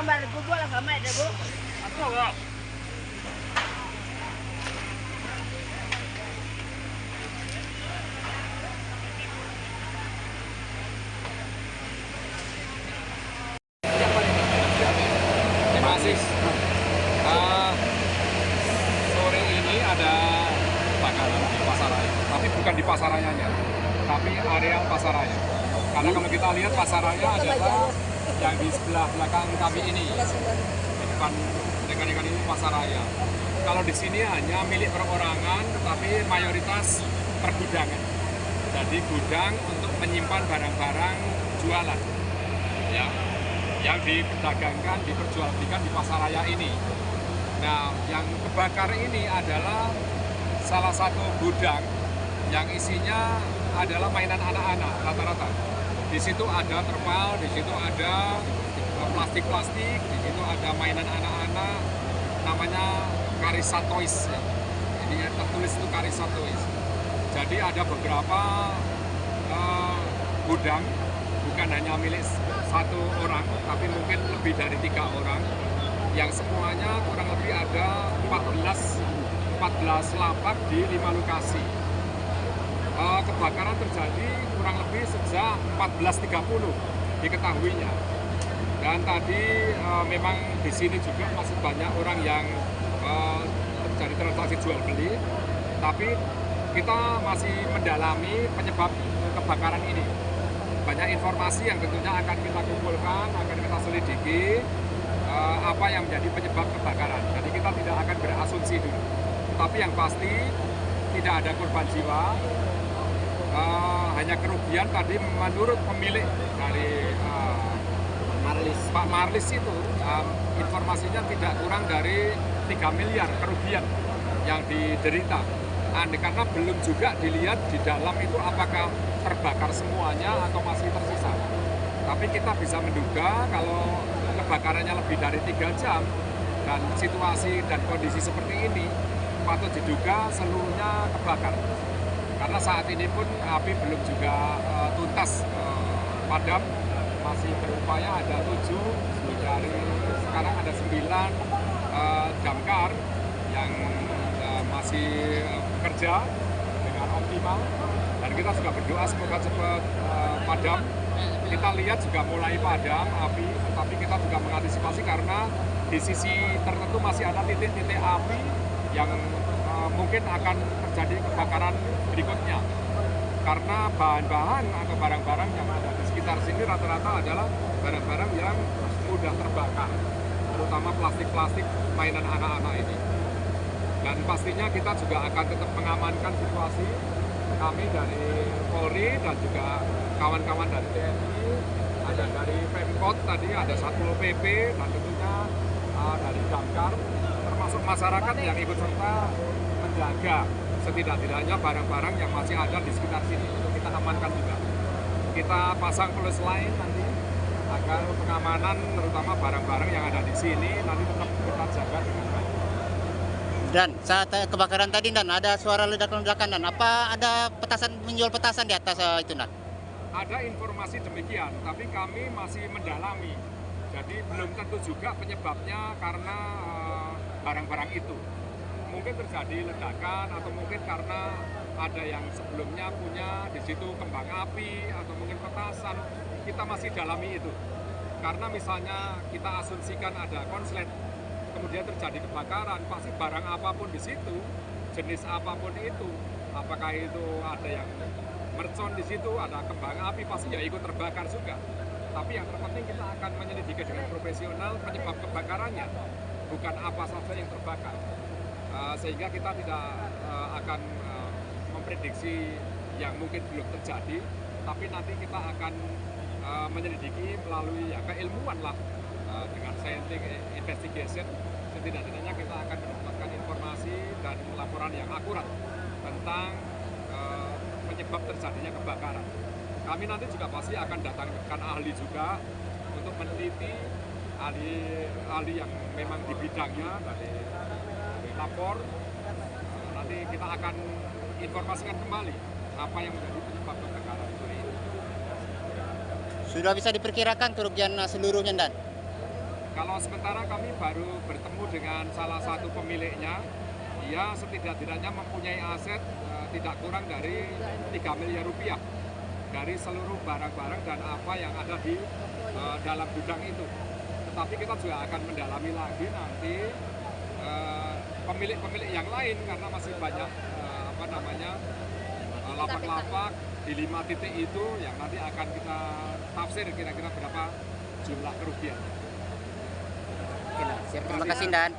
gambar bubuk lah gambar deh bu. Apa enggak? Terima kasih. Sore ini ada kebakaran di Pasaraya, tapi bukan di Pasarayanya, tapi areal Pasaraya. Karena kalau kita lihat Pasaraya adalah yang di sebelah belakang kami ini, di depan rekan-rekan ini Pasaraya. Kalau di sini hanya milik perorangan, tetapi mayoritas pergudangan. Jadi gudang untuk menyimpan barang-barang jualan, ya, yang diperdagangkan, diperjualbelikan di Pasaraya ini. Nah, yang kebakar ini adalah salah satu gudang yang isinya adalah mainan anak-anak rata-rata. Di situ ada terpal, di situ ada plastik-plastik, di situ ada mainan anak-anak, namanya Karisa Toys. Ya. Ini tertulis itu Karisa Toys. Jadi ada beberapa gudang, bukan hanya milik satu orang, tapi mungkin lebih dari 3 orang, yang semuanya kurang lebih ada 14 lapak di 5 lokasi. Kebakaran terjadi kurang lebih sejak 14.30 diketahuinya. Dan tadi memang di sini juga masih banyak orang yang terjadi transaksi jual beli, tapi kita masih mendalami penyebab kebakaran ini. Banyak informasi yang tentunya akan kita kumpulkan, akan kita selidiki apa yang menjadi penyebab kebakaran. Jadi kita tidak akan berasumsi dulu. Tapi yang pasti tidak ada korban jiwa, hanya kerugian tadi menurut pemilik dari Pak Marlis itu, informasinya tidak kurang dari 3 miliar kerugian yang diderita. Karena belum juga dilihat di dalam itu apakah terbakar semuanya atau masih tersisa. Tapi kita bisa menduga kalau kebakarannya lebih dari 3 jam dan situasi dan kondisi seperti ini, patut diduga seluruhnya kebakar. Karena saat ini pun api belum juga tuntas padam, masih berupaya ada 7, dari sekarang ada 9 damkar yang masih bekerja dengan optimal, dan kita juga berdoa semoga cepat padam. Kita lihat juga mulai padam api, tapi kita juga mengantisipasi karena di sisi tertentu masih ada titik-titik api yang mungkin akan terjadi kebakaran berikutnya. Karena bahan-bahan atau barang-barang yang ada di sekitar sini rata-rata adalah barang-barang yang mudah terbakar, terutama plastik-plastik mainan anak-anak ini. Dan pastinya kita juga akan tetap mengamankan situasi. Kami dari Polri dan juga kawan-kawan dari TNI, ada dari Pemkot tadi, ada Satpol PP, dan tentunya dari damkar, termasuk masyarakat yang ikut serta menjaga setidak-tidaknya barang-barang yang masih ada di sekitar sini untuk kita amankan juga. Kita pasang plus line nanti agar pengamanan terutama barang-barang yang ada di sini nanti tetap kita jaga dengan baik. Dan saat kebakaran tadi, Dan, ada suara ledakan-ledakan, Dan. Apa ada petasan, menjual petasan di atas itu, Dan? Ada informasi demikian, tapi kami masih mendalami. Jadi belum tentu juga penyebabnya karena barang-barang itu. Mungkin terjadi ledakan atau mungkin karena ada yang sebelumnya punya di situ kembang api atau mungkin petasan. Kita masih dalami itu. Karena misalnya kita asumsikan ada konslet, kemudian terjadi kebakaran, pasti barang apapun di situ, jenis apapun itu, apakah itu ada yang mercon di situ, ada kembang api, pasti ya ikut terbakar juga. Tapi yang terpenting kita akan menyelidiki dengan profesional penyebab kebakarannya, bukan apa saja yang terbakar. Sehingga kita tidak akan memprediksi yang mungkin belum terjadi, tapi nanti kita akan menyelidiki melalui ya keilmuan lah, dengan scientific investigation. Setidak-tidaknya kita akan mendapatkan informasi dan laporan yang akurat tentang penyebab terjadinya kebakaran. Kami nanti juga pasti akan datangkan ahli juga untuk meneliti, ahli yang memang di bidangnya dari lapor. Nanti kita akan informasikan kembali apa yang menjadi penyebab kebakaran ini. Sudah bisa diperkirakan kerugian seluruhnya, Dan? Kalau sementara kami baru bertemu dengan salah satu pemiliknya, dia setidak-tidaknya mempunyai aset tidak kurang dari 3 miliar rupiah dari seluruh barang-barang dan apa yang ada di dalam gudang itu. Tetapi kita juga akan mendalami lagi nanti pemilik-pemilik yang lain karena masih banyak lapak-lapak di 5 titik itu yang nanti akan kita tafsir kira-kira berapa jumlah kerugiannya. Oke, Terima kasih, Dan.